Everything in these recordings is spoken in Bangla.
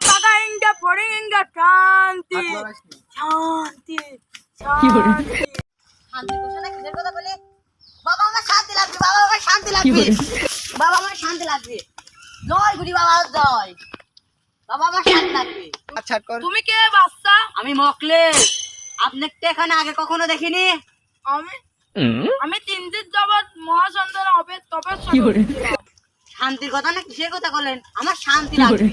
পাকা ইঙ্গা ফড়িং ইঙ্গা শান্তি শান্তি শান্তি শান্তি বসে না কিসের কথা বলে? বাবা আমার শান্তি লাগবে, বাবা আমার শান্তি লাগবে, বাবা আমার শান্তি লাগবে। জয় গুরি বাবা জয়, বাবা আমার শান্তি লাগবে। আচ্ছা কর। তুমি কে বাচ্চা? আমি মকলে, আপনি তো এখানে আগে কখনো দেখিনি। আমি আমি 3 দিন যাবত মহাচন্দ্র হবে তবে শান্তির কথা না কিসের কথা বলেন? আমার শান্তি লাগবে।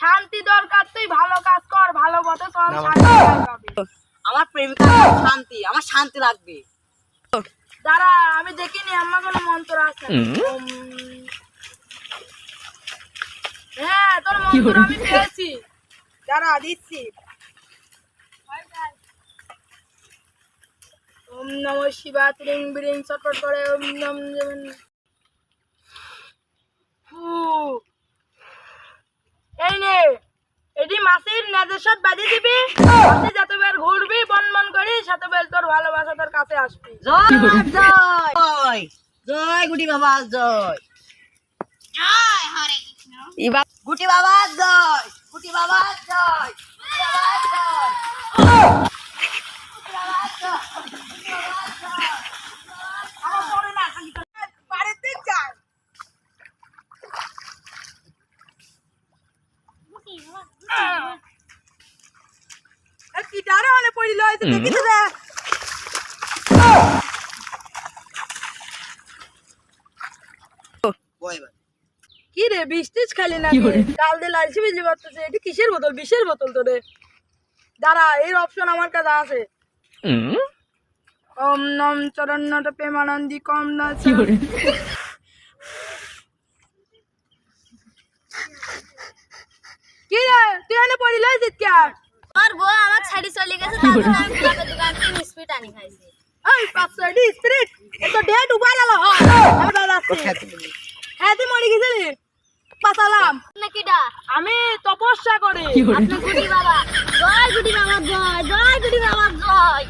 শান্তি দরকার, তুই ভালো কাজ কর, ভালো পথে চল, শান্তি পাবি। আমার প্রেমিকা শান্তি, আমার শান্তি লাগবে। দাঁড়া, আমি দেখিনি আমার কোনো মন্ত্র আছে। হ্যাঁ, তোর মন্ত্র আমি পেয়েছি, দাঁড়া দিচ্ছি। ওম নমঃ শিবায়, ত্রিং বিরিং চটপট করে ওম নম যেমন এই নে, এটি মাসির নেদেশত বাজি দিবি, মাসি যতবার ঘুরবি বন বন করি ততবার তোর ভালোবাসা তোর কাছে আসবি। জয় জয় জয় গুটি বাবা জয়, জয় হরে কৃষ্ণ। গুটি বাবা জয়, গুটি বাবা জয়, গুটি বাবা জয়, গুটি বাবা জয়, গুটি বাবা জয়। আমার পরে না খালি বাড়িতে যাই। কি ডারে মানে পড়িল হইছে দেখিস রে। কি রে বৃষ্টিস খালি না কাল দিয়ে লাইছি বিজলি করতেছে, এটি কিসের বোতল? বিষের বোতল তো রে। দাঁড়া, এর অপশন আমার কাছে আছে। ওম নম চরণ্যট প্রেমানন্দি কম না কি রে তুই এনে পড়িল হইছিস কে? আমার বউ আমার ছাড়ি চলে গেছে, তার জন্য আমি ক্লাবের দোকান থেকে বিস্কুট আনি খাইছি। এই 500 স্পিরিট এত ডেট উবার আলো আমি দাঁড়াচ্ছি। হ্যাঁ তুই মরে গেছিলি পাতালাম নাকি ডা আমি তপস্যা করি। আপনি গুটি বাবা জয়, গুটি বাবা জয়, জয় গুটি বাবা জয়।